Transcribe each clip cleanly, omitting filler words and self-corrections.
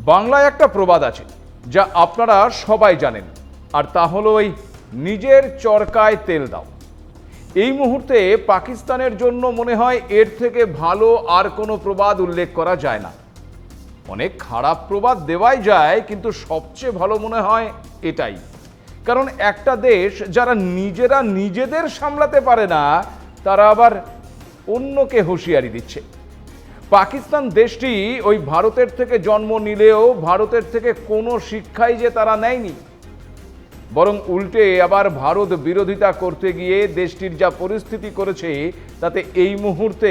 বাংলায় একটা প্রবাদ আছে যা আপনারা সবাই জানেন, আর তা হলো ওই নিজের চরকায় তেল দাও। এই মুহূর্তে পাকিস্তানের জন্য মনে হয় এর থেকে ভালো আর কোনো প্রবাদ উল্লেখ করা যায় না। অনেক খারাপ প্রবাদ দেওয়াই যায়, কিন্তু সবচেয়ে ভালো মনে হয় এটাই। কারণ একটা দেশ যারা নিজেরা নিজেদের সামলাতে পারে না, তারা আবার অন্যকে হুঁশিয়ারি দিচ্ছে। পাকিস্তান দেশটি ওই ভারতের থেকে জন্ম নিলেও ভারতের থেকে কোনো শিক্ষাই যে তারা নেয়নি, বরং উল্টে আবার ভারত বিরোধিতা করতে গিয়ে দেশটির যা পরিস্থিতি করেছে, তাতে এই মুহূর্তে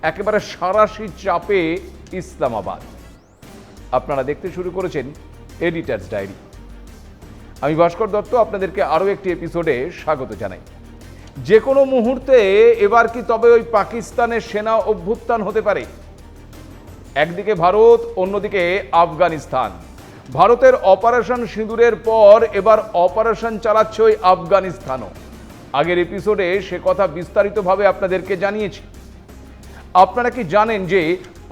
একেবারে সাঁড়াশি চাপে ইসলামাবাদ। আপনারা দেখতে শুরু করেছেন এডিটার্স ডায়েরি। আমি ভাস্কর দত্ত আপনাদেরকে আরও একটি এপিসোডে স্বাগত জানাই। যে কোনো মুহূর্তে এবার কি তবে ওই পাকিস্তানের সেনা অভ্যুত্থান হতে পারে? একদিকে ভারত, অন্যদিকে আফগানিস্তান। ভারতের অপারেশন সিঁদুরের পর এবার অপারেশন চালাচ্ছে ওই আফগানিস্তানও। আগের এপিসোডে সে কথা বিস্তারিতভাবে আপনাদেরকে জানিয়েছি। আপনারা কি জানেন যে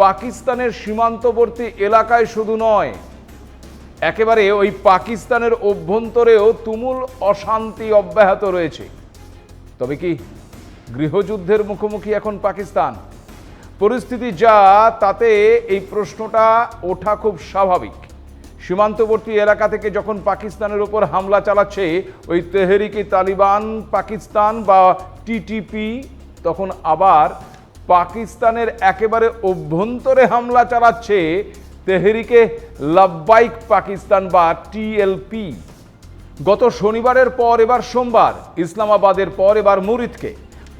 পাকিস্তানের সীমান্তবর্তী এলাকায় শুধু নয়, একেবারে ওই পাকিস্তানের অভ্যন্তরেও তুমুল অশান্তি অব্যাহত রয়েছে? তবে কি গৃহযুদ্ধের মুখোমুখি এখন পাকিস্তান? পরিস্থিতি যা, তাতে এই প্রশ্নটা ওঠা খুব স্বাভাবিক। সীমান্তবর্তী এলাকা থেকে যখন পাকিস্তানের উপর হামলা চালাচ্ছে ওই তেহরিকে তালিবান পাকিস্তান বা টিটিপি, তখন আবার পাকিস্তানের একেবারে অভ্যন্তরে হামলা চালাচ্ছে তেহরিকে লাব্বাইক পাকিস্তান বা টিএলপি। গত শনিবারের পর এবার সোমবার ইসলামাবাদের পর এবার মুরিদকে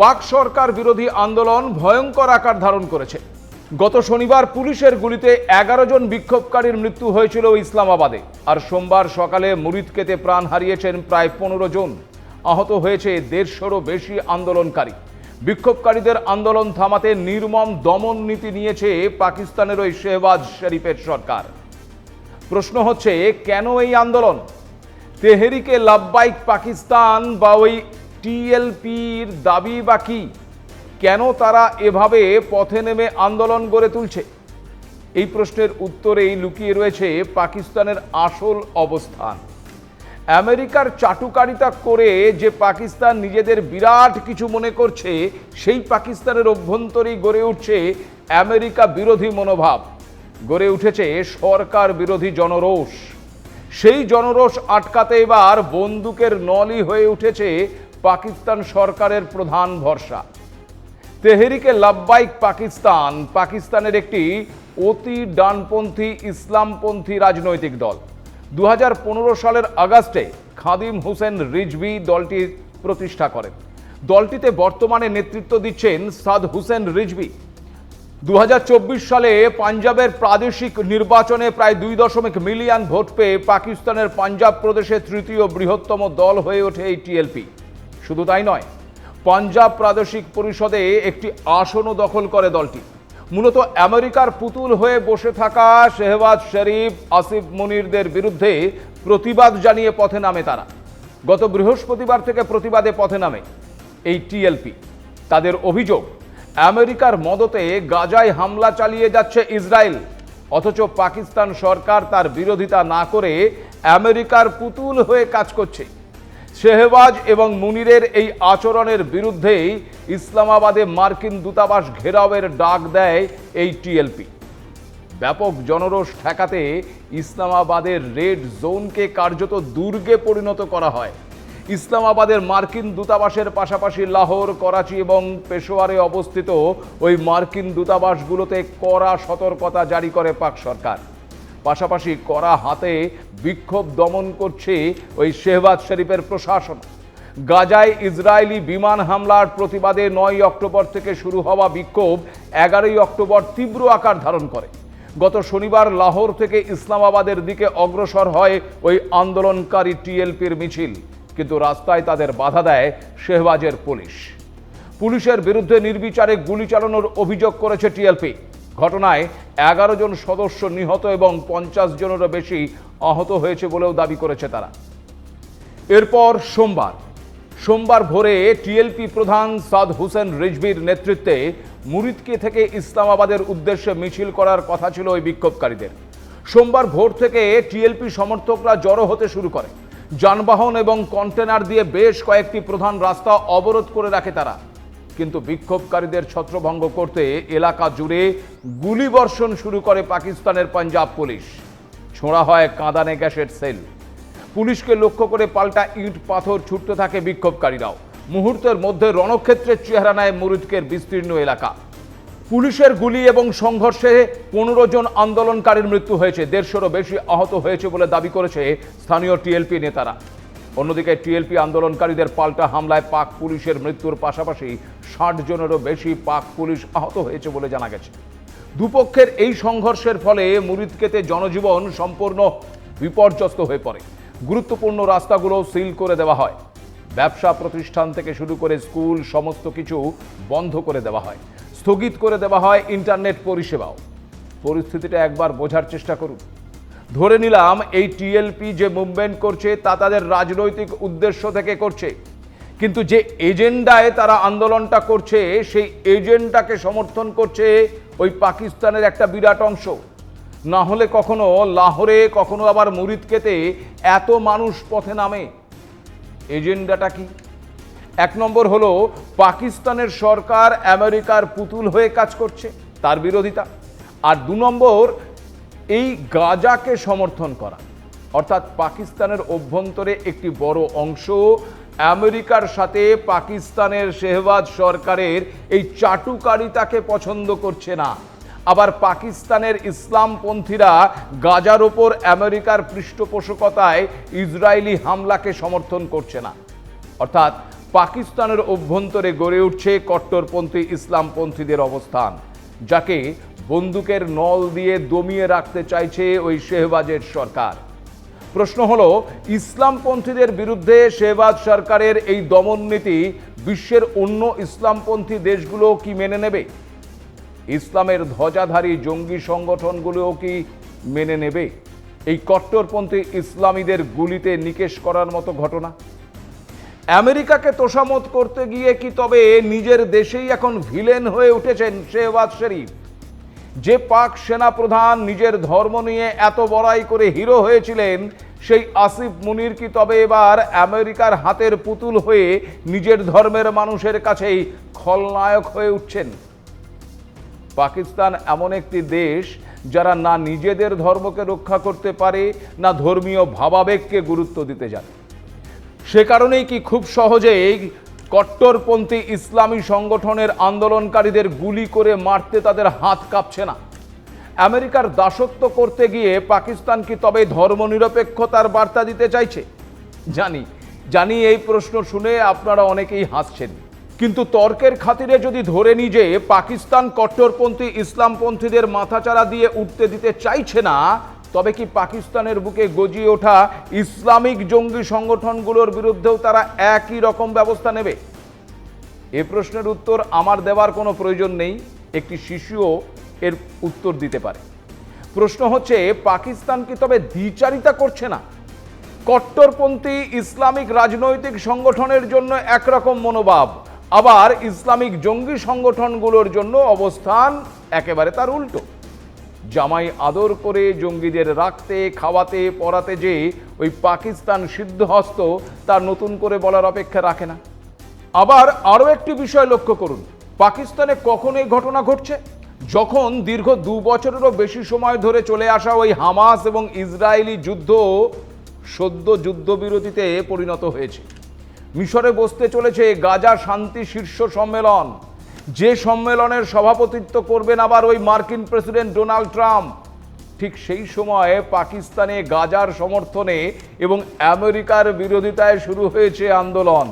পাক সরকার বিরোধী আন্দোলন ভয়ঙ্কর আকার ধারণ করেছে। গত শনিবার পুলিশের গুলিতে 11 জন বিক্ষোভকারীর মৃত্যু হয়েছিল ইসলামাবাদে, আর সোমবার সকালে মুরিদকেতে প্রাণ হারিয়েছেন প্রায় 15 জন। আহত হয়েছে 150-রও বেশি আন্দোলনকারী। বিক্ষোভকারীদের আন্দোলন থামাতে নির্মম দমন নীতি নিয়েছে পাকিস্তানের ওই শেহবাজ শরীফের সরকার। প্রশ্ন হচ্ছে, কেন এই আন্দোলন? তেহরিকে লাব্বাইক পাকিস্তান বা ওই টিএলপির দাবি বা কি? কেন তারা এভাবে পথে নেমে আন্দোলন গড়ে তুলছে? এই প্রশ্নের উত্তরেই লুকিয়ে রয়েছে পাকিস্তানের আসল অবস্থান। আমেরিকার চাটুকারিতা করে যে পাকিস্তান নিজেদের বিরাট কিছু মনে করছে, সেই পাকিস্তানের অভ্যন্তরেই গড়ে উঠছে আমেরিকা বিরোধী মনোভাব, গড়ে উঠেছে সরকার বিরোধী জনরোষ। সেই জনরোষ আটকাতে এবার বন্দুকের নলি হয়ে উঠেছে পাকিস্তান সরকারের প্রধান ভরসা। তেহরিকে লাব্বাইক পাকিস্তান পাকিস্তানের একটি অতি ডানপন্থী ইসলামপন্থী রাজনৈতিক দল। 2015 সালের আগস্টে খাদিম হুসেন রিজভি দলটি প্রতিষ্ঠা করেন। দলটিতে বর্তমানে নেতৃত্ব দিচ্ছেন সাদ হুসেন রিজভি। 2024 সালে পাঞ্জাবের প্রাদেশিক নির্বাচনে প্রায় 2 মিলিয়ন ভোট পেয়ে পাকিস্তানের পাঞ্জাব প্রদেশে তৃতীয় বৃহত্তম দল হয়ে ওঠে এই টিএলপি। শুধু তাই নয়, পাঞ্জাব প্রাদেশিক পরিষদে একটি আসনও দখল করে দলটি। মূলত আমেরিকার পুতুল হয়ে বসে থাকা শেহবাজ শরীফ, আসিফ মুনিরদের বিরুদ্ধে প্রতিবাদ জানিয়ে পথে নামে তারা। গত বৃহস্পতিবার থেকে প্রতিবাদে পথে নামে এই টিএলপি। তাদের অভিযোগ, আমেরিকার মদতে গাজায় হামলা চালিয়ে যাচ্ছে ইসরায়েল, অথচ পাকিস্তান সরকার তার বিরোধিতা না করে আমেরিকার পুতুল হয়ে কাজ করছে। শেহবাজ এবং মুনিরের এই আচরণের বিরুদ্ধেই ইসলামাবাদে মার্কিন দূতাবাস ঘেরাওয়ের ডাক দেয় এই টিএলপি। ব্যাপক জনরোষ ঠেকাতে ইসলামাবাদের রেড জোনকে কার্যত দুর্গে পরিণত করা হয়। ইসলামাবাদের মার্কিন দূতাবাসের পাশাপাশি লাহোর, করাচি এবং পেশোয়ারে অবস্থিত ওই মার্কিন দূতাবাসগুলোতে কড়া সতর্কতা জারি করে পাক সরকার। পাশাপাশি কড়া হাতে বিক্ষোভ দমন করছে ওই শেহবাজ শরীফের প্রশাসন। গাজায় ইসরায়েলি বিমান হামলার প্রতিবাদে 9 অক্টোবর থেকে শুরু হওয়া বিক্ষোভ 11 অক্টোবর তীব্র আকার ধারণ করে। গত শনিবার লাহোর থেকে ইসলামাবাদের দিকে অগ্রসর হয় ওই আন্দোলনকারী টিএলপির মিছিল, কিন্তু রাস্তায় তাদের বাধা দেয় শেহবাজের পুলিশ। পুলিশের বিরুদ্ধে নির্বিচারে গুলি চালানোর অভিযোগ করেছে টিএলপি। ঘটনায় 11 জন সদস্য নিহত এবং 50 জনেরও বেশি আহত হয়েছে বলেও দাবি করেছে তারা। এরপর সোমবার ভোরে টিএলপি প্রধান সাদ হুসেন রিজভির নেতৃত্বে মুরিদকে থেকে ইসলামাবাদের উদ্দেশ্যে মিছিল করার কথা ছিল ওই বিক্ষোভকারীদের। সোমবার ভোর থেকে টিএলপি সমর্থকরা জড়ো হতে শুরু করে। যানবাহন এবং কন্টেনার দিয়ে বেশ কয়েকটি প্রধান রাস্তা অবরোধ করে রাখে তারা। কিন্তু বিক্ষোভকারীদের ছত্রভঙ্গ করতে এলাকা জুড়ে গুলিবর্ষণ শুরু করে পাকিস্তানের পাঞ্জাব পুলিশ। ছোঁড়া হয় কাঁদানে গ্যাসের সেল। পুলিশকে লক্ষ্য করে পাল্টা ইট পাথর ছুটতে থাকে বিক্ষোভকারীরাও। মুহূর্তের মধ্যে রণক্ষেত্রের চেহারা নেয় মুরিদকের বিস্তীর্ণ এলাকা। পুলিশের গুলি এবং সংঘর্ষে 15 জন আন্দোলনকারীর মৃত্যু হয়েছে, 150-রও বেশি আহত হয়েছে বলে দাবি করেছে স্থানীয় টিএলপি নেতারা। অন্যদিকে টিএলপি আন্দোলনকারীদের পাল্টা হামলায় পাক পুলিশের মৃত্যুর পাশাপাশি 60 জনেরও বেশি পাক পুলিশ আহত হয়েছে বলে জানা গেছে। দুপক্ষের এই সংঘর্ষের ফলে মুরিদকেতে জনজীবন সম্পূর্ণ বিপর্যস্ত হয়ে পড়ে। গুরুত্বপূর্ণ রাস্তাগুলো সিল করে দেওয়া হয়। ব্যবসা প্রতিষ্ঠান থেকে শুরু করে স্কুল সমস্ত কিছু বন্ধ করে দেওয়া হয়। স্থগিত করে দেওয়া হয় ইন্টারনেট পরিষেবাও। পরিস্থিতিটা একবার বোঝার চেষ্টা করুন। ধরে নিলাম এই টিএলপি যে মুভমেন্ট করছে তা তাদের রাজনৈতিক উদ্দেশ্য থেকে করছে, কিন্তু যে এজেন্ডায় তারা আন্দোলনটা করছে সেই এজেন্ডাকে সমর্থন করছে ওই পাকিস্তানের একটা বিরাট অংশ। না হলে কখনো লাহোরে, কখনো আবার মুরিদকেতে এত মানুষ পথে নামে। এজেন্ডাটা কি? 1 নম্বর হলো পাকিস্তানের সরকার আমেরিকার পুতুল হয়ে কাজ করছে, তার বিরোধিতা। আর 2 নম্বর এই গাজাকে সমর্থন করা, অর্থাৎ পাকিস্তানের অভ্যন্তরে একটি বড় অংশ আমেরিকার সাথে পাকিস্তানের শেহবাজ সরকারের এই চাটুকারিতাকে পছন্দ করছে না। আবার পাকিস্তানের ইসলামপন্থীরা গাজার ওপর আমেরিকার পৃষ্ঠপোষকতায় ইসরায়েলি হামলাকে সমর্থন করছে না। অর্থাৎ পাকিস্তানের অভ্যন্তরে গড়ে উঠছে কট্টরপন্থী ইসলামপন্থীদের অবস্থান, যাকে বন্দুকের নল দিয়ে দমিয়ে রাখতে চাইছে ওই শেহবাজের সরকার। প্রশ্ন হলো, ইসলামপন্থীদের বিরুদ্ধে শেহবাজ সরকারের এই দমন নীতি বিশ্বের অন্য ইসলামপন্থী দেশগুলো কি মেনে নেবে? ইসলামের ধ্বজাধারী জঙ্গি সংগঠনগুলোও কি মেনে নেবে এই কট্টরপন্থী ইসলামীদের গুলিতে নিকেশ করার মতো ঘটনা? আমেরিকাকে তোষামত করতে গিয়ে কি তবে নিজের দেশেই এখন ভিলেন হয়ে উঠেছেন শেহবাজ শরীফ? যে পাক সেনা প্রধান নিজের ধর্ম নিয়ে এত বড়াই করে হিরো হয়েছিলেন, সেই আসিফ মুনির কি তবে এবার আমেরিকার হাতের পুতুল হয়ে নিজের ধর্মের মানুষের কাছেই খলনায়ক হয়ে উঠছেন? পাকিস্তান এমন একটি দেশ যারা না নিজেদের ধর্মকে রক্ষা করতে পারে, না ধর্মীয় ভাবাবেগকে গুরুত্ব দিতে জানে। সে কারণেই কি খুব সহজেই কট্টরপন্থী ইসলামী সংগঠনের আন্দোলনকারীদের গুলি করে মারতে তাদের হাত কাঁপছে না? আমেরিকার দাসত্ব করতে গিয়ে পাকিস্তান কি তবে ধর্মনিরপেক্ষতার বার্তা দিতে চাইছে? জানি এই প্রশ্ন শুনে আপনারা অনেকেই হাসছেন, কিন্তু তর্কের খাতিরে যদি ধরে নিই যে পাকিস্তান কট্টরপন্থী ইসলামপন্থীদের মাথাচাড়া দিয়ে উঠতে দিতে চাইছে না, তবে কি পাকিস্তানের বুকে গজিয়ে ওঠা ইসলামিক জঙ্গি সংগঠনগুলোর বিরুদ্ধেও তারা একই রকম ব্যবস্থা নেবে? এ প্রশ্নের উত্তর আমার দেওয়ার কোনো প্রয়োজন নেই, একটি শিশুও এর উত্তর দিতে পারে। প্রশ্ন হচ্ছে, পাকিস্তান কি তবে দ্বিচারিতা করছে না? কট্টরপন্থী ইসলামিক রাজনৈতিক সংগঠনের জন্য একরকম মনোভাব, আবার ইসলামিক জঙ্গি সংগঠনগুলোর জন্য অবস্থান একেবারে তার উল্টো। জামাই আদর করে জঙ্গিদের রাখতে, খাওয়াতে, পড়াতে যে ওই পাকিস্তান সিদ্ধহস্ত, তার নতুন করে বলার অপেক্ষা রাখে না। আবার আরও একটি বিষয় লক্ষ্য করুন, পাকিস্তানে কখন এই ঘটনা ঘটছে? যখন দীর্ঘ 2 বছরেরও বেশি সময় ধরে চলে আসা ওই হামাস এবং ইসরায়েলি যুদ্ধ সদ্য যুদ্ধবিরতিতে পরিণত হয়েছে। মিশরে বসতে চলেছে গাজা শান্তি শীর্ষ সম্মেলন, যে সম্মেলনের সভাপতিত্ব করবেন আবার ওই মার্কিন প্রেসিডেন্ট ডোনাল্ড ট্রাম্প। ঠিক সেই সময়ে পাকিস্তানে গাজার সমর্থনে এবং আমেরিকার বিরোধিতায় শুরু হয়েছে আন্দোলন।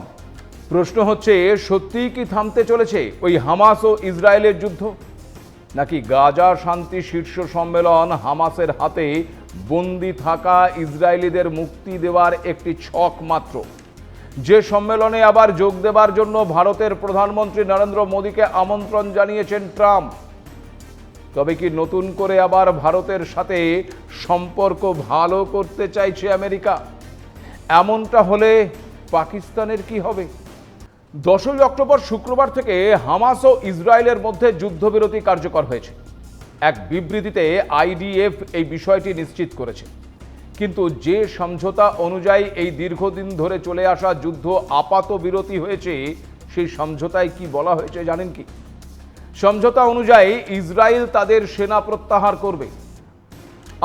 প্রশ্ন হচ্ছে, সত্যিই কি থামতে চলেছে ওই হামাস ও ইসরায়েলের যুদ্ধ, নাকি গাজা শান্তি শীর্ষ সম্মেলন হামাসের হাতে বন্দি থাকা ইসরায়েলিদের মুক্তি দেওয়ার একটি ছক মাত্র? যে সম্মেলনে আবার যোগ দেবার জন্য ভারতের প্রধানমন্ত্রী নরেন্দ্র মোদীকে আমন্ত্রণ জানিয়েছেন ট্রাম্প। তবে কি নতুন করে আবার ভারতের সাথে সম্পর্ক ভালো করতে চাইছে আমেরিকা? এমনটা হলে পাকিস্তানের কি হবে? 10ই অক্টোবর শুক্রবার থেকে হামাস ও ইসরায়েলের মধ্যে যুদ্ধবিরতি কার্যকর হয়েছে। এক বিবৃতিতে আইডিএফ এই বিষয়টি নিশ্চিত করেছে। কিন্তু যে সমঝোতা অনুযায়ী এই দীর্ঘদিন ধরে চলে আসা যুদ্ধ আপাত বিরতি হয়েছে, সেই সমঝোতায় কি বলা হয়েছে জানেন কি? সমঝোতা অনুযায়ী ইসরায়েল তাদের সেনা প্রত্যাহার করবে,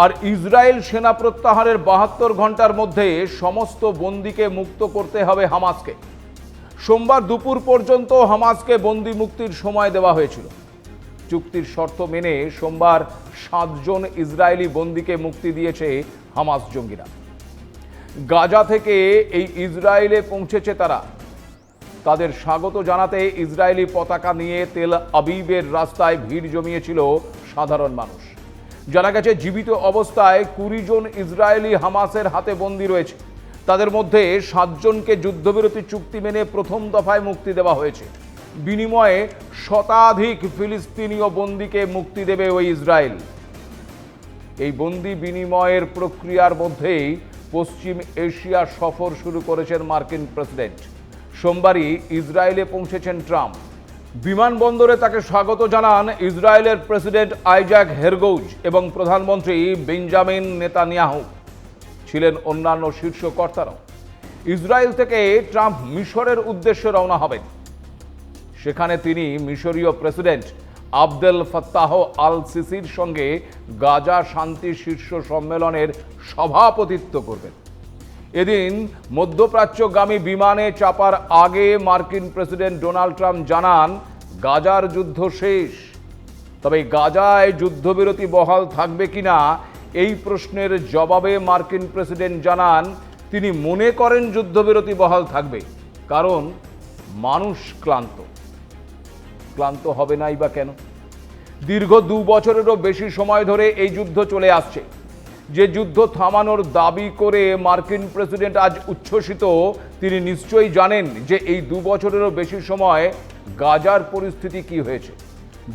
আর ইসরায়েল সেনা প্রত্যাহারের 72 ঘন্টার মধ্যে সমস্ত বন্দীকে মুক্ত করতে হবে হামাসকে। সোমবার দুপুর পর্যন্ত হামাসকে বন্দী মুক্তির সময় দেওয়া হয়েছিল। চুক্তির শর্ত মেনে সোমবার 7 জন ইসরায়েলি বন্দীকে মুক্তি দিয়েছে হামাস জঙ্গিরা। গাজা থেকে এই ইসরায়েলে পৌঁছেছে তারা। তাদের স্বাগত জানাতে ইসরায়েলি পতাকা নিয়ে তেল আবিবের রাস্তায় ভিড় জমিয়েছিল সাধারণ মানুষ। জানা গেছে জীবিত অবস্থায় 20 জন ইসরায়েলি হামাসের হাতে বন্দী রয়েছে। তাদের মধ্যে 7 জনকে যুদ্ধবিরতি চুক্তি মেনে প্রথম দফায় মুক্তি দেওয়া হয়েছে। বিনিময়ে শতাধিক ফিলিস্তিনীয় বন্দীকে মুক্তি দেবে ওই ইসরায়েল। এই বন্দি বিনিময়ের প্রক্রিয়ার মধ্যেই পশ্চিম এশিয়া সফর শুরু করেছেন মার্কিন প্রেসিডেন্ট। সোমবারই ইসরায়েলে পৌঁছেছেন ট্রাম্প। বিমানবন্দরে তাকে স্বাগত জানান ইসরায়েলের প্রেসিডেন্ট আইজাক হেরগৌজ এবং প্রধানমন্ত্রী বেঞ্জামিন নেতানিয়াহু। ছিলেন অন্যান্য শীর্ষ কর্তারাও। ইসরায়েল থেকে ট্রাম্প মিশরের উদ্দেশ্যে রওনা হবেন। সেখানে তিনি মিশরীয় প্রেসিডেন্ট আবদেল ফাত্তাহ আল সিসির সঙ্গে গাজা শান্তি শীর্ষ সম্মেলনের সভাপতিত্ব করবেন। এদিন মধ্যপ্রাচ্যগামী বিমানে চাপার আগে মার্কিন প্রেসিডেন্ট ডোনাল্ড ট্রাম্প জানান গাজার যুদ্ধ শেষ। তবে গাজায় যুদ্ধবিরতি বহাল থাকবে কিনা এই প্রশ্নের জবাবে মার্কিন প্রেসিডেন্ট জানান তিনি মনে করেন যুদ্ধবিরতি বহাল থাকবে, কারণ মানুষ ক্লান্ত হবে নাই বা কেন? দীর্ঘ 2 বছরেরও বেশি সময় ধরে এই যুদ্ধ চলে আসছে। যে যুদ্ধ থামানোর দাবি করে মার্কিন প্রেসিডেন্ট আজ উচ্ছ্বসিত, তিনি নিশ্চয়ই জানেন যে এই 2 বছরেরও বেশি সময় গাজার পরিস্থিতি কি হয়েছে।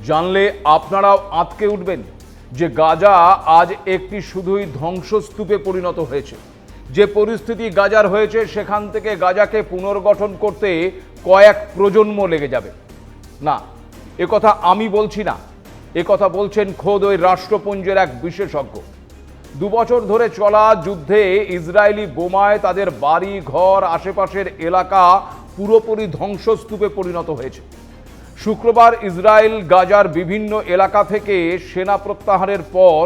জানলে আপনারাও আঁতকে উঠবেন যে গাজা আজ একটি শুধুই ধ্বংসস্তূপে পরিণত হয়েছে। যে পরিস্থিতি গাজার হয়েছে সেখান থেকে গাজাকে পুনর্গঠন করতে কয়েক প্রজন্ম লেগে যাবে। না, একথা আমি বলছি না, একথা বলছেন খোদ ওই রাষ্ট্রপুঞ্জের এক বিশেষজ্ঞ। 2 বছর ধরে চলা যুদ্ধে ইসরায়েলি বোমায় তাদের বাড়ি ঘর আশেপাশের এলাকা পুরোপুরি ধ্বংসস্তূপে পরিণত হয়েছে। শুক্রবার ইসরায়েল গাজার বিভিন্ন এলাকা থেকে সেনা প্রত্যাহারের পর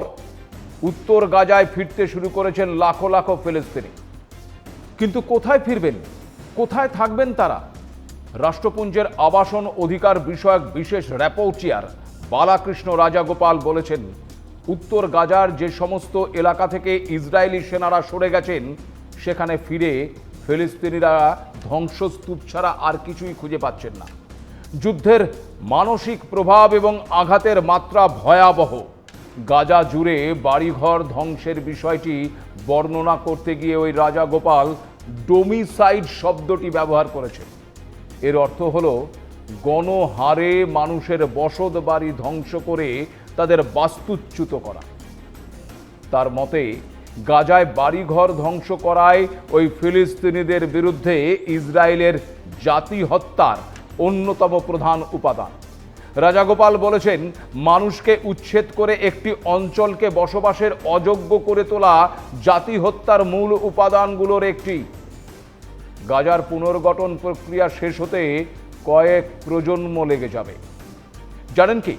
উত্তর গাজায় ফিরতে শুরু করেছেন লাখো লাখো ফিলিস্তিনি। কিন্তু কোথায় ফিরবেন, কোথায় থাকবেন তারা? রাষ্ট্রপুঞ্জের আবাসন অধিকার বিষয়ক বিশেষ র্যাপোর্টিয়ার বালাকৃষ্ণ রাজাগোপাল বলেছেন, উত্তর গাজার যে সমস্ত এলাকা থেকে ইসরায়েলি সেনারা সরে গেছেন সেখানে ফিরে ফিলিস্তিনিরা ধ্বংসস্তূপ ছাড়া আর কিছুই খুঁজে পাচ্ছেন না। যুদ্ধের মানসিক প্রভাব এবং আঘাতের মাত্রা ভয়াবহ। গাজা জুড়ে বাড়িঘর ধ্বংসের বিষয়টি বর্ণনা করতে গিয়ে ওই রাজাগোপাল ডোমিসাইড শব্দটি ব্যবহার করেছেন। এর অর্থ হলো গণহারে মানুষের বসত বাড়ি ধ্বংস করে তাদের বাস্তুচ্যুত করা। তার মতে গাজায় বাড়িঘর ধ্বংস করায় ওই ফিলিস্তিনিদের বিরুদ্ধে ইসরায়েলের জাতি হত্যার অন্যতম প্রধান উপাদান। রাজাগোপাল বলেছেন, মানুষকে উচ্ছেদ করে একটি অঞ্চলকে বসবাসের অযোগ্য করে তোলা জাতি হত্যার মূল উপাদানগুলোর একটি। গাজার পুনর্গঠন প্রক্রিয়া শেষ হতে কয়েক প্রজন্ম লেগে যাবে। জানেন কি,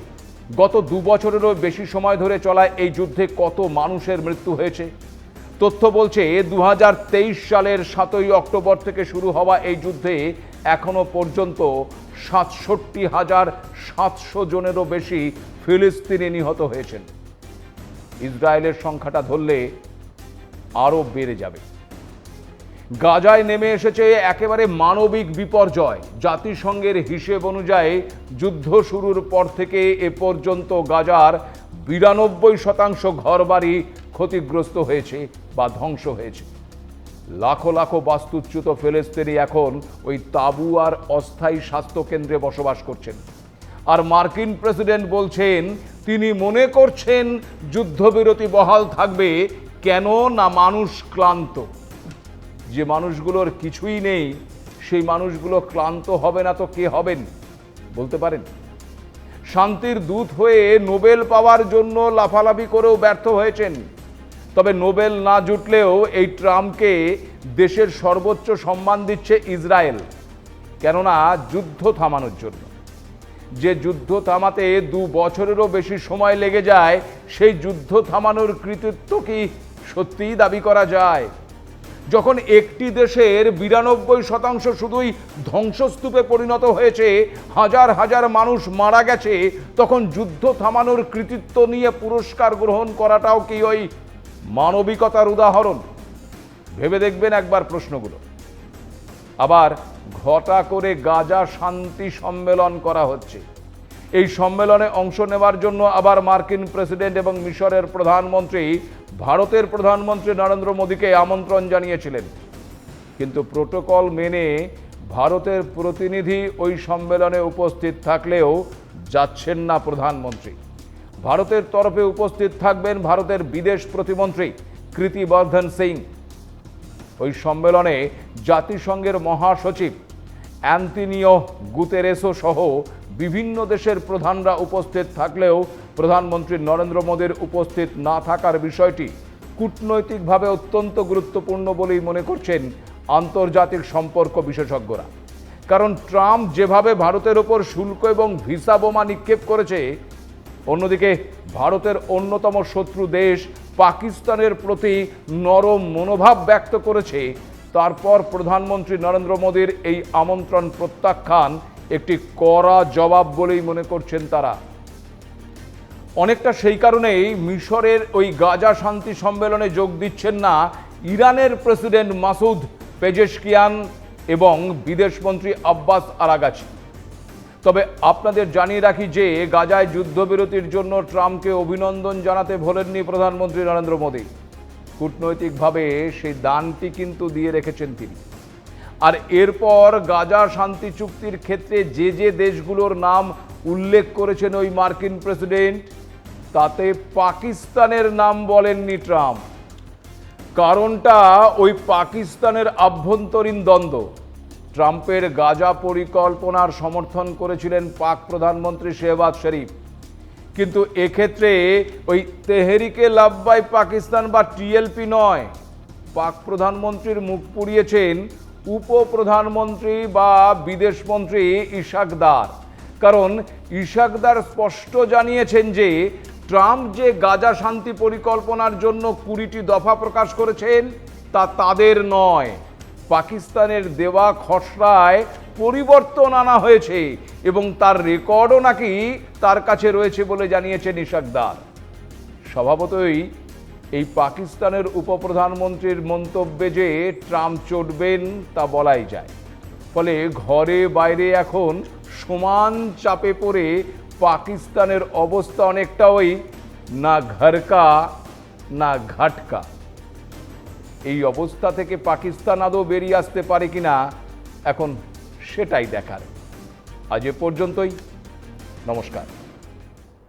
গত 2 বছরেরও বেশি সময় ধরে চলা এই যুদ্ধে কত মানুষের মৃত্যু হয়েছে? তথ্য বলছে 2023 সালের 7ই অক্টোবর থেকে শুরু হওয়া এই যুদ্ধে এখনো পর্যন্ত 67,700 জনেরও বেশি ফিলিস্তিনি নিহত হয়েছেন। ইসরায়েলের সংখ্যাটা ধরলে আরও বেড়ে যাবে। গাজায় নেমে এসেছে একেবারে মানবিক বিপর্যয়। জাতিসংঘের হিসেব অনুযায়ী যুদ্ধ শুরুর পর থেকে এ পর্যন্ত গাজার 92% ঘরবাড়ি ক্ষতিগ্রস্ত হয়েছে বা ধ্বংস হয়েছে। লাখো লাখো বাস্তুচ্যুত ফিলিস্তিনি এখন ওই তাঁবু আর অস্থায়ী স্বাস্থ্যকেন্দ্রে বসবাস করছেন। আর মার্কিন প্রেসিডেন্ট বলছেন তিনি মনে করছেন যুদ্ধবিরতি বহাল থাকবে, কেন না মানুষ ক্লান্ত। যে মানুষগুলোর কিছুই নেই সেই মানুষগুলো ক্লান্ত হবে না তো কে হবেন বলতে পারেন? শান্তির দূত হয়ে নোবেল পাওয়ার জন্য লাফালাফি করেও ব্যর্থ হয়েছেন। তবে নোবেল না জুটলেও এই ট্রাম্পকে দেশের সর্বোচ্চ সম্মান দিচ্ছে ইসরায়েল, কেননা যুদ্ধ থামানোর জন্য। যে যুদ্ধ থামাতে 2 বছরেরও বেশি সময় লেগে যায়, সেই যুদ্ধ থামানোর কৃতিত্ব কি সত্যিই দাবি করা যায়? যখন একটি দেশের 92% শুধুই ধ্বংসস্তূপে পরিণত হয়েছে, হাজার হাজার মানুষ মারা গেছে, তখন যুদ্ধ থামানোর কৃতিত্ব নিয়ে পুরস্কার গ্রহণ করাটাও কি ওই মানবিকতার উদাহরণ? ভেবে দেখবেন একবার প্রশ্নগুলো। আবার ঘটা করে গাজা শান্তি সম্মেলন করা হচ্ছে। এই সম্মেলনে অংশ নেওয়ার জন্য আবার মার্কিন প্রেসিডেন্ট এবং মিশরের প্রধানমন্ত্রী ভারতের প্রধানমন্ত্রী নরেন্দ্র মোদীকে আমন্ত্রণ জানিয়েছিলেন, কিন্তু প্রোটোকল মেনে ভারতের প্রতিনিধি ওই সম্মেলনে উপস্থিত থাকলেও যাচ্ছেন না প্রধানমন্ত্রী। ভারতের তরফে উপস্থিত থাকবেন ভারতের বিদেশ প্রতিমন্ত্রী কৃতি বর্ধন সিং। ওই সম্মেলনে জাতিসংঘের মহাসচিব অ্যান্তোনিও গুতেরেসো সহ বিভিন্ন দেশের প্রধানরা উপস্থিত থাকলেও প্রধানমন্ত্রী নরেন্দ্র মোদীর উপস্থিত না থাকার বিষয়টি কূটনৈতিকভাবে অত্যন্ত গুরুত্বপূর্ণ বলেই মনে করছেন আন্তর্জাতিক সম্পর্ক বিশেষজ্ঞরা। কারণ ট্রাম্প যেভাবে ভারতের ওপর শুল্ক এবং ভিসা বোমা নিক্ষেপ করেছে, অন্যদিকে ভারতের অন্যতম শত্রু দেশ পাকিস্তানের প্রতি নরম মনোভাব ব্যক্ত করেছে, তারপর প্রধানমন্ত্রী নরেন্দ্র মোদীর এই আমন্ত্রণ প্রত্যাখ্যান একটি কড়া জবাব বলেই মনে করছেন তারা। অনেকটা সেই কারণেই মিশরের ওই গাজা শান্তি সম্মেলনে যোগ দিচ্ছেন না ইরানের প্রেসিডেন্ট মাসুদ পেজেশকিয়ান এবং বিদেশমন্ত্রী আব্বাস আরাগাচি। তবে আপনাদের জানিয়ে রাখি যে গাজায় যুদ্ধবিরতির জন্য ট্রাম্পকে অভিনন্দন জানাতে ভোলেননি প্রধানমন্ত্রী নরেন্দ্র মোদী। কূটনৈতিকভাবে সেই দানটি কিন্তু দিয়ে রেখেছেন তিনি। আর এরপর গাজা শান্তি চুক্তির ক্ষেত্রে যে যে দেশগুলোর নাম উল্লেখ করেছেন ওই মার্কিন প্রেসিডেন্ট, তাতে পাকিস্তানের নাম বলেননি ট্রাম্প। কারণটা ওই পাকিস্তানের আভ্যন্তরীণ দ্বন্দ্ব। ট্রাম্পের গাজা পরিকল্পনার সমর্থন করেছিলেন পাক প্রধানমন্ত্রী শেহবাজ শরীফ, কিন্তু এক্ষেত্রে ওই তেহরিকে লাভবাই পাকিস্তান বা টিএলপি নয়, পাক প্রধানমন্ত্রীর মুখ পুড়িয়েছেন উপপ্রধানমন্ত্রী বা বিদেশমন্ত্রী ইশাক দার। কারণ ইশাক দার স্পষ্ট জানিয়েছেন যে ট্রাম্প যে গাজা শান্তি পরিকল্পনার জন্য 20টি দফা প্রকাশ করেছেন তা তাদের নয়, পাকিস্তানের দেওয়া খসড়ায় পরিবর্তন আনা হয়েছে এবং তার রেকর্ডও নাকি তার কাছে রয়েছে বলে জানিয়েছেন ইশাক দার। স্বভাবতই এই পাকিস্তানের উপপ্রধানমন্ত্রীর মন্তব্যে যে ট্রাম্প চটবেন তা বলাই যায়। ফলে ঘরে বাইরে এখন সমান চাপে পড়ে পাকিস্তানের অবস্থা অনেকটা ওই না ঘরকা না ঘাটকা। এই অবস্থা থেকে পাকিস্তান আদৌ বেরিয়ে আসতে পারে কিনা এখন সেটাই দেখার। আজ এ পর্যন্তই। নমস্কার।